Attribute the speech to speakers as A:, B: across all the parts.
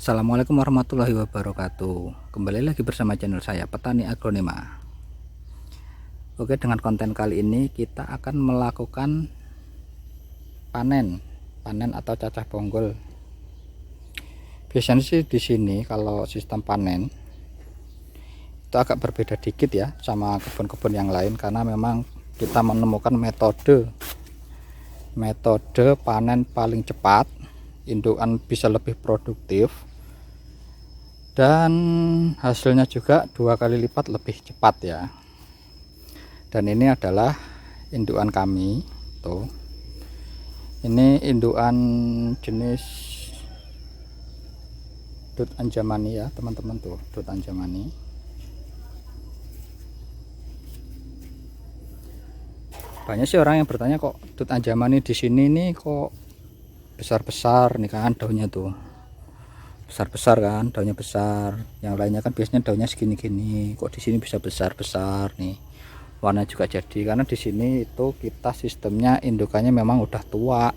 A: Assalamualaikum warahmatullahi wabarakatuh. Kembali lagi bersama channel saya Petani Agronema. Oke, dengan konten kali ini kita akan melakukan panen atau cacah bonggol. Biasanya sih di sini kalau sistem panen itu agak berbeda dikit ya sama kebun-kebun yang lain, karena memang kita menemukan metode panen paling cepat, indukan bisa lebih produktif, dan hasilnya juga 2 kali lipat lebih cepat ya. Dan ini adalah indukan kami tuh. Ini indukan jenis Dut Anjamani ya teman-teman, tuh Dut Anjamani. Banyak sih orang yang bertanya, kok Dut Anjamani di sini nih kok besar-besar nih kan daunnya tuh. Besar-besar kan, daunnya besar. Yang lainnya kan biasanya daunnya segini-gini, kok di sini bisa besar-besar nih. Warna juga jadi, karena di sini itu kita sistemnya indukannya memang udah tua.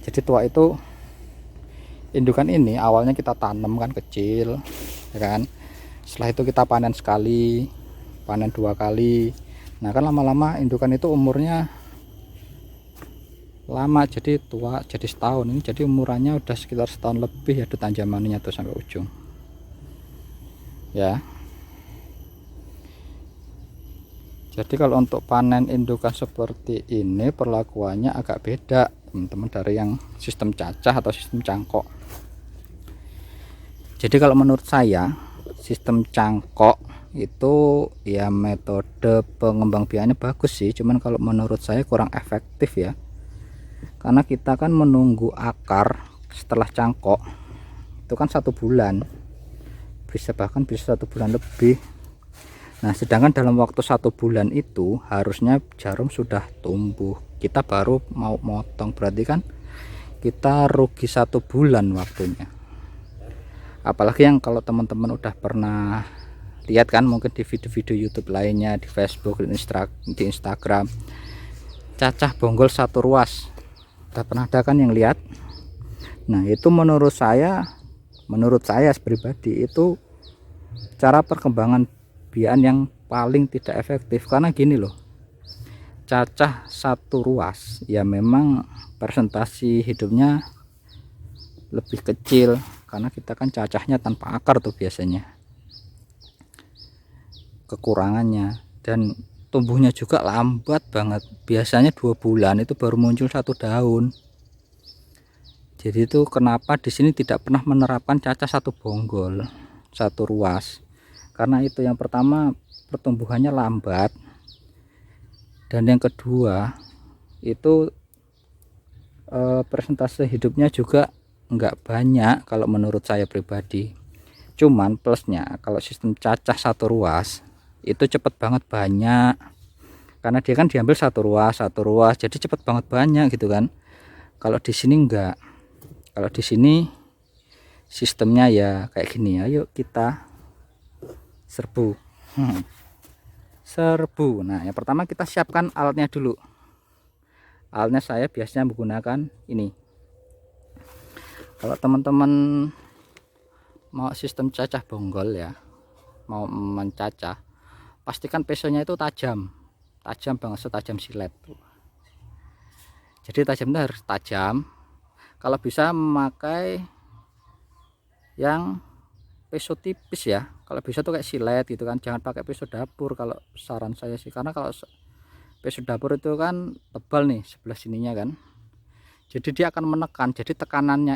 A: Jadi tua itu indukan ini awalnya kita tanam kan kecil, ya kan. Setelah itu kita panen sekali, panen 2 kali. Nah kan lama-lama indukan itu umurnya lama, jadi tua, jadi setahun. Ini jadi umurannya udah sekitar setahun lebih ya Dut Anjamaninya tuh sampai ujung ya. Jadi kalau untuk panen indukan seperti ini perlakuannya agak beda teman-teman dari yang sistem cacah atau sistem cangkok. Jadi kalau menurut saya sistem cangkok itu ya metode pengembangbiakannya bagus sih, cuman kalau menurut saya kurang efektif ya, karena kita kan menunggu akar setelah cangkok itu kan 1 bulan, bahkan bisa 1 bulan lebih. Nah sedangkan dalam waktu 1 bulan itu harusnya jarum sudah tumbuh, kita baru mau motong, berarti kan kita rugi 1 bulan waktunya. Apalagi yang kalau teman-teman udah pernah lihat kan mungkin di video-video YouTube lainnya, di Facebook, di Instagram, cacah bonggol 1 ruas, udah pernah ada kan yang lihat. Nah itu menurut saya pribadi itu cara perkembangan biakan yang paling tidak efektif. Karena gini loh, cacah 1 ruas ya memang presentasi hidupnya lebih kecil, karena kita kan cacahnya tanpa akar tuh biasanya kekurangannya, dan tumbuhnya juga lambat banget, biasanya 2 bulan itu baru muncul 1 daun. Jadi itu kenapa di sini tidak pernah menerapkan cacah 1 bonggol 1 ruas, karena itu yang pertama pertumbuhannya lambat, dan yang kedua itu persentase hidupnya juga enggak banyak kalau menurut saya pribadi. Cuman plusnya kalau sistem cacah 1 ruas itu cepet banget banyak, karena dia kan diambil 1 ruas jadi cepet banget banyak gitu kan. Kalau di sini enggak, kalau di sini sistemnya ya kayak gini. Ayo kita serbu. Serbu. Nah yang pertama kita siapkan alatnya dulu. Alatnya saya biasanya menggunakan ini. Kalau teman-teman mau sistem cacah bonggol ya, mau mencacah, pastikan pesonya itu tajam banget, setajam silet. Jadi tajamnya harus tajam. Kalau bisa memakai yang peso tipis ya, kalau bisa tuh kayak silet gitu kan, jangan pakai peso dapur kalau saran saya sih, karena kalau peso dapur itu kan tebal nih sebelah sininya kan, jadi dia akan menekan, jadi tekanan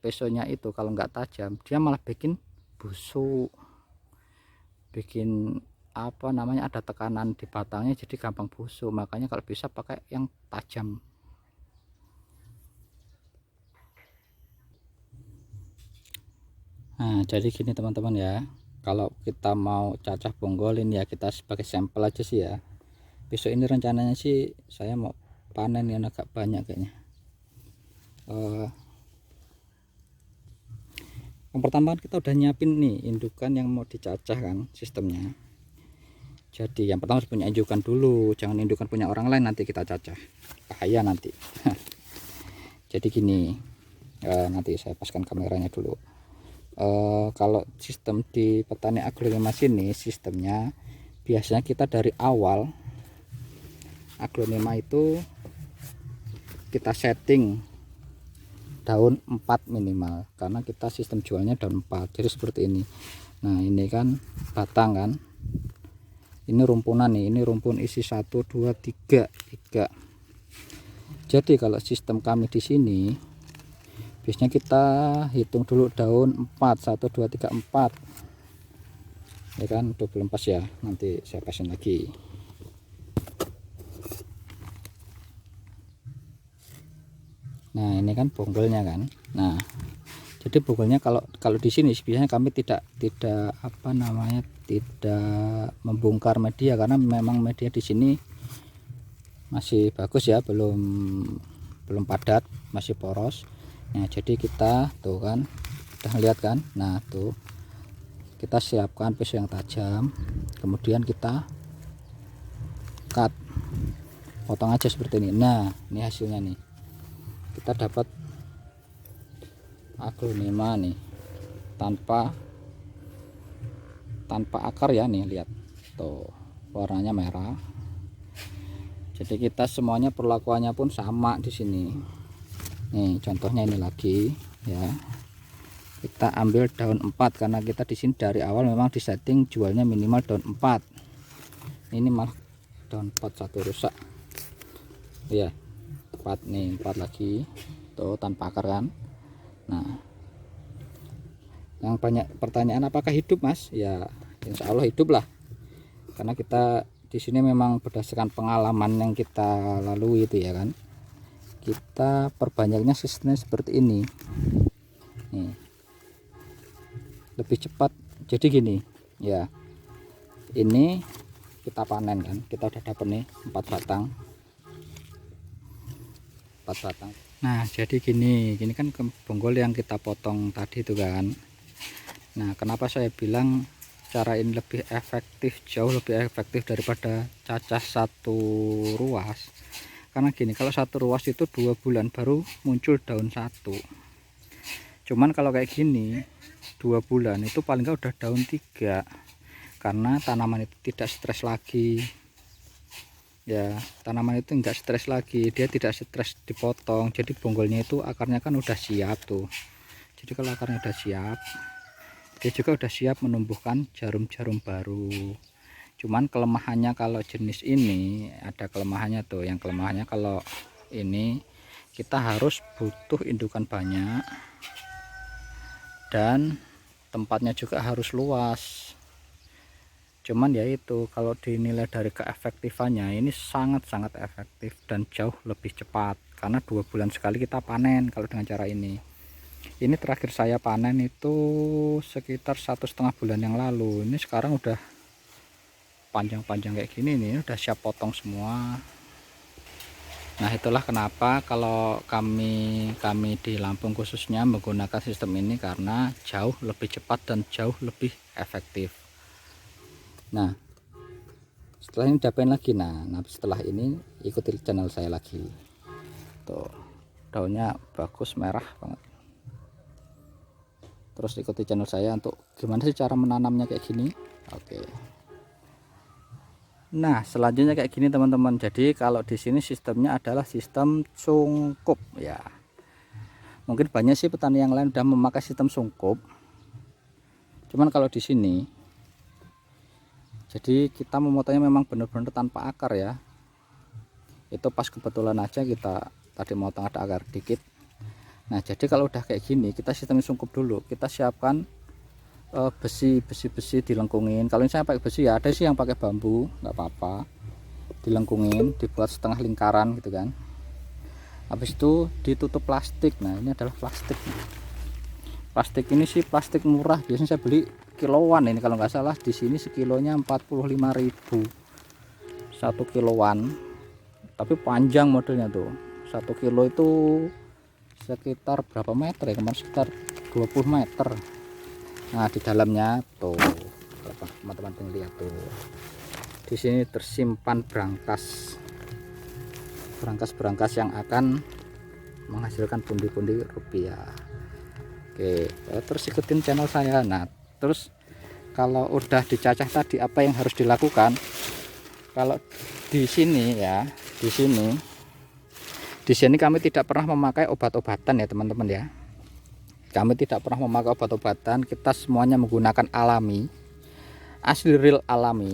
A: pesonya itu kalau nggak tajam dia malah bikin busuk, bikin apa namanya, ada tekanan di batangnya jadi gampang busuk. Makanya kalau bisa pakai yang tajam. Nah jadi gini teman-teman ya, kalau kita mau cacah bonggolin ya kita sebagai sampel aja sih ya. Besok ini rencananya sih saya mau panen yang agak banyak kayaknya. Yang pertama kita udah nyiapin nih indukan yang mau dicacah kan sistemnya. Jadi yang pertama harus punya indukan dulu, jangan indukan punya orang lain nanti kita cacah, bahaya nanti. Jadi gini, Nanti saya paskan kameranya dulu. Kalau sistem di petani aglonema sini sistemnya biasanya kita dari awal aglonema itu kita setting daun 4 minimal, karena kita sistem jualnya daun 4. Jadi seperti ini. Nah ini kan batang kan, ini rumpunan nih, ini rumpun isi 1 2 3. Jadi kalau sistem kami di sini biasanya kita hitung dulu daun 4, 1 2 3 4 ya kan, udah belum pas ya, nanti saya pasin lagi. Nah ini kan bonggolnya kan. Nah jadi bonggolnya kalau di sini biasanya kami tidak apa namanya, tidak membongkar media, karena memang media di sini masih bagus ya, belum padat, masih poros. Nah jadi kita tuh kan udah lihat kan. Nah tuh kita siapkan pisau yang tajam, kemudian kita cut, potong aja seperti ini. Nah ini hasilnya nih, kita dapat aglonema nih tanpa akar ya. Nih lihat tuh warnanya merah. Jadi kita semuanya perlakuannya pun sama di sini. Nih contohnya ini lagi ya, kita ambil daun 4 karena kita di sini dari awal memang disetting jualnya minimal daun 4. Ini malah daun 4 satu rusak ya, tepat nih 4 lagi tuh tanpa akar kan. Nah yang banyak pertanyaan apakah hidup mas, ya insya Allah hidup lah, karena kita di sini memang berdasarkan pengalaman yang kita lalui itu ya kan, kita perbanyaknya sistemnya seperti ini nih, lebih cepat. Jadi gini ya, ini kita panen kan, kita udah dapet nih 4 batang. Nah jadi gini kan bonggol yang kita potong tadi itu kan. Nah kenapa saya bilang cara ini lebih efektif, jauh lebih efektif daripada cacah satu ruas, karena gini, kalau satu ruas itu 2 bulan baru muncul daun satu. Cuman kalau kayak gini 2 bulan itu paling nggak udah daun 3, karena tanaman itu tidak stres lagi ya, tanaman itu enggak stres lagi, dia tidak stres dipotong. Jadi bonggolnya itu akarnya kan udah siap tuh. Jadi kalau akarnya udah siap, dia juga udah siap menumbuhkan jarum-jarum baru. Cuman kelemahannya kalau jenis ini ada kelemahannya tuh, yang kelemahannya kalau ini kita harus butuh indukan banyak dan tempatnya juga harus luas. Cuman ya itu, kalau dinilai dari keefektifannya ini sangat-sangat efektif dan jauh lebih cepat, karena 2 bulan sekali kita panen kalau dengan cara ini. Ini terakhir saya panen itu sekitar 1,5 bulan yang lalu. Ini sekarang udah panjang-panjang kayak gini nih, udah siap potong semua. Nah itulah kenapa kalau kami di Lampung khususnya menggunakan sistem ini, karena jauh lebih cepat dan jauh lebih efektif. Nah setelah ini diapain lagi, nah setelah ini ikuti channel saya lagi tuh, daunnya bagus merah banget. Terus ikuti channel saya untuk gimana sih cara menanamnya kayak gini. Oke. Nah selanjutnya kayak gini teman-teman. Jadi kalau di sini sistemnya adalah sistem sungkup ya. Mungkin banyak sih petani yang lain udah memakai sistem sungkup. Cuman kalau di sini, jadi kita memotongnya memang benar-benar tanpa akar ya. Itu pas kebetulan aja kita tadi motong ada akar dikit. Nah jadi kalau udah kayak gini, kita sistem sungkup dulu. Kita siapkan besi dilengkungin. Kalau saya pakai besi ya, ada sih yang pakai bambu, nggak apa-apa, dilengkungin, dibuat setengah lingkaran gitu kan. Habis itu ditutup plastik. Nah ini adalah plastik. Plastik ini sih plastik murah, biasanya saya beli kiloan ini, kalau nggak salah di sini sekilonya 45.000 1 kiloan, tapi panjang modelnya tuh. 1 kilo itu sekitar berapa meter ya, kemarin sekitar 20 meter. Nah di dalamnya tuh teman-teman lihat tuh, di sini tersimpan berangkas yang akan menghasilkan pundi-pundi rupiah. Oke, terus ikutin channel saya. Nah, terus kalau udah dicacah tadi apa yang harus dilakukan? Kalau di sini ya, di sini kami tidak pernah memakai obat-obatan ya teman-teman ya. Kami tidak pernah memakai obat-obatan, kita semuanya menggunakan alami, asli real alami.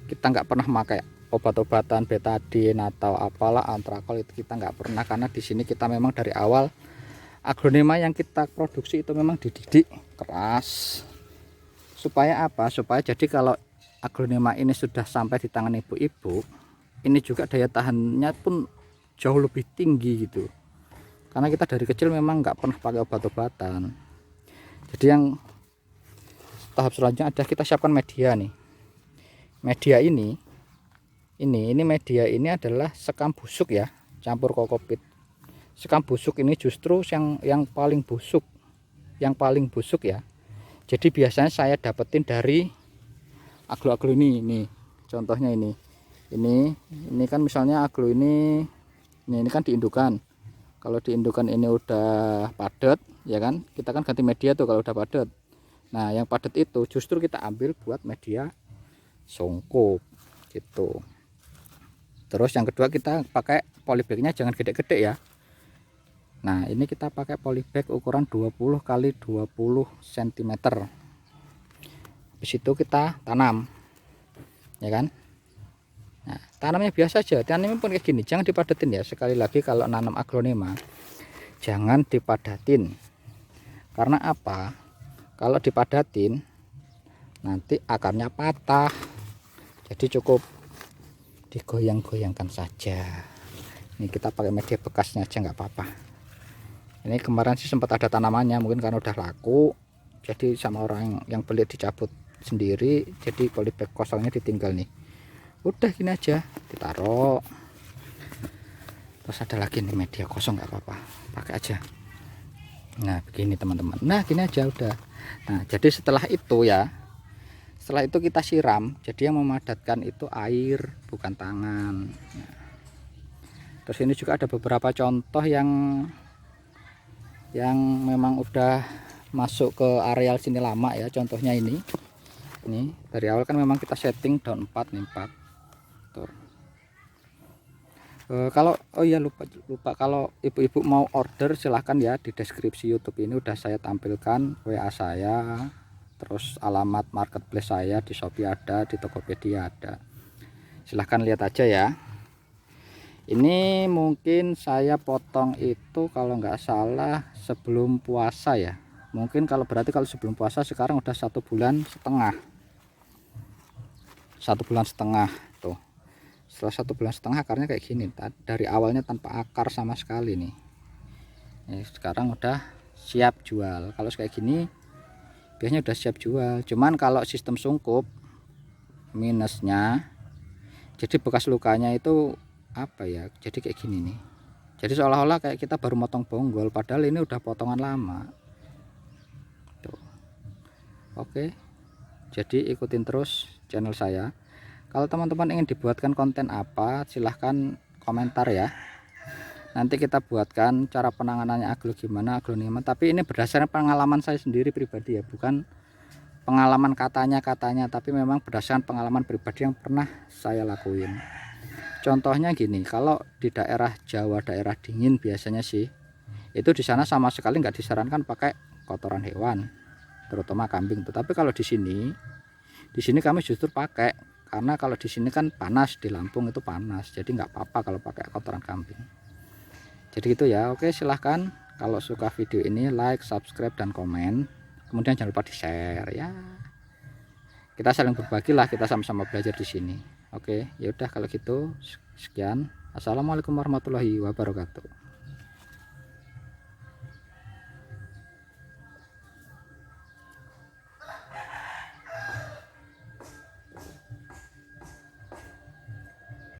A: Kita nggak pernah memakai obat-obatan betadine atau apalah antrakol, itu kita nggak pernah, karena di sini kita memang dari awal aglonema yang kita produksi itu memang dididik keras. Supaya apa? Supaya jadi kalau aglonema ini sudah sampai di tangan ibu-ibu, ini juga daya tahannya pun jauh lebih tinggi gitu. Karena kita dari kecil memang nggak pernah pakai obat-obatan. Jadi yang tahap selanjutnya ada kita siapkan media nih. Media ini media ini adalah sekam busuk ya, campur kokopit. Sekam busuk ini justru yang paling busuk, ya. Jadi biasanya saya dapetin dari aglo-aglo ini contohnya ini kan misalnya aglo ini kan diindukan. Kalau diindukan ini udah padat ya kan, kita kan ganti media tuh kalau udah padat. Nah yang padat itu justru kita ambil buat media songkok gitu. Terus yang kedua kita pakai polybagnya jangan gede-gede ya. Nah ini kita pakai polybag ukuran 20 kali 20 cm. Habis itu kita tanam ya kan. Nah tanamnya biasa aja, tanamnya pun kayak gini, jangan dipadatin ya. Sekali lagi kalau nanam aglonema jangan dipadatin. Karena apa? Kalau dipadatin nanti akarnya patah. Jadi cukup digoyang-goyangkan saja. Ini kita pakai media bekasnya aja nggak apa-apa. Ini kemarin sih sempat ada tanamannya, mungkin karena udah laku jadi sama orang yang beli dicabut sendiri, jadi polybag kosongnya ditinggal nih. Udah gini aja ditaruh. Terus ada lagi nih media kosong nggak apa-apa, pakai aja. Nah begini teman-teman, nah gini aja udah. Nah jadi setelah itu kita siram. Jadi yang memadatkan itu air bukan tangan. Nah, terus ini juga ada beberapa contoh yang memang udah masuk ke areal sini lama ya. Contohnya ini dari awal kan memang kita setting daun 4 nih, 4 tuh. Kalau lupa kalau ibu-ibu mau order silahkan ya, di deskripsi YouTube ini udah saya tampilkan WA saya, terus alamat marketplace saya di Shopee ada, di Tokopedia ada. Silahkan lihat aja ya. Ini mungkin saya potong itu kalau nggak salah sebelum puasa ya. Mungkin kalau sebelum puasa sekarang udah 1,5 bulan. 1,5 bulan tuh. Setelah 1,5 bulan akarnya kayak gini. Dari awalnya tanpa akar sama sekali nih. Sekarang udah siap jual. Kalau kayak gini biasanya udah siap jual. Cuman kalau sistem sungkup minusnya, jadi bekas lukanya itu apa ya, jadi kayak gini nih. Jadi seolah-olah kayak kita baru motong bonggol, padahal ini udah potongan lama tuh. Oke, jadi ikutin terus channel saya. Kalau teman-teman ingin dibuatkan konten apa silahkan komentar ya, nanti kita buatkan cara penanganannya aglonema. Tapi ini berdasarkan pengalaman saya sendiri pribadi ya, bukan pengalaman katanya, tapi memang berdasarkan pengalaman pribadi yang pernah saya lakuin. Contohnya gini, kalau di daerah Jawa, daerah dingin biasanya sih itu di sana sama sekali nggak disarankan pakai kotoran hewan, terutama kambing. Tetapi kalau di sini kami justru pakai, karena kalau di sini kan panas, di Lampung itu panas, jadi nggak apa-apa kalau pakai kotoran kambing. Jadi gitu ya. Oke, silahkan kalau suka video ini like, subscribe, dan komen. Kemudian jangan lupa di share ya. Kita saling berbagi lah, kita sama-sama belajar di sini. Oke, yaudah kalau gitu sekian. Assalamualaikum warahmatullahi wabarakatuh.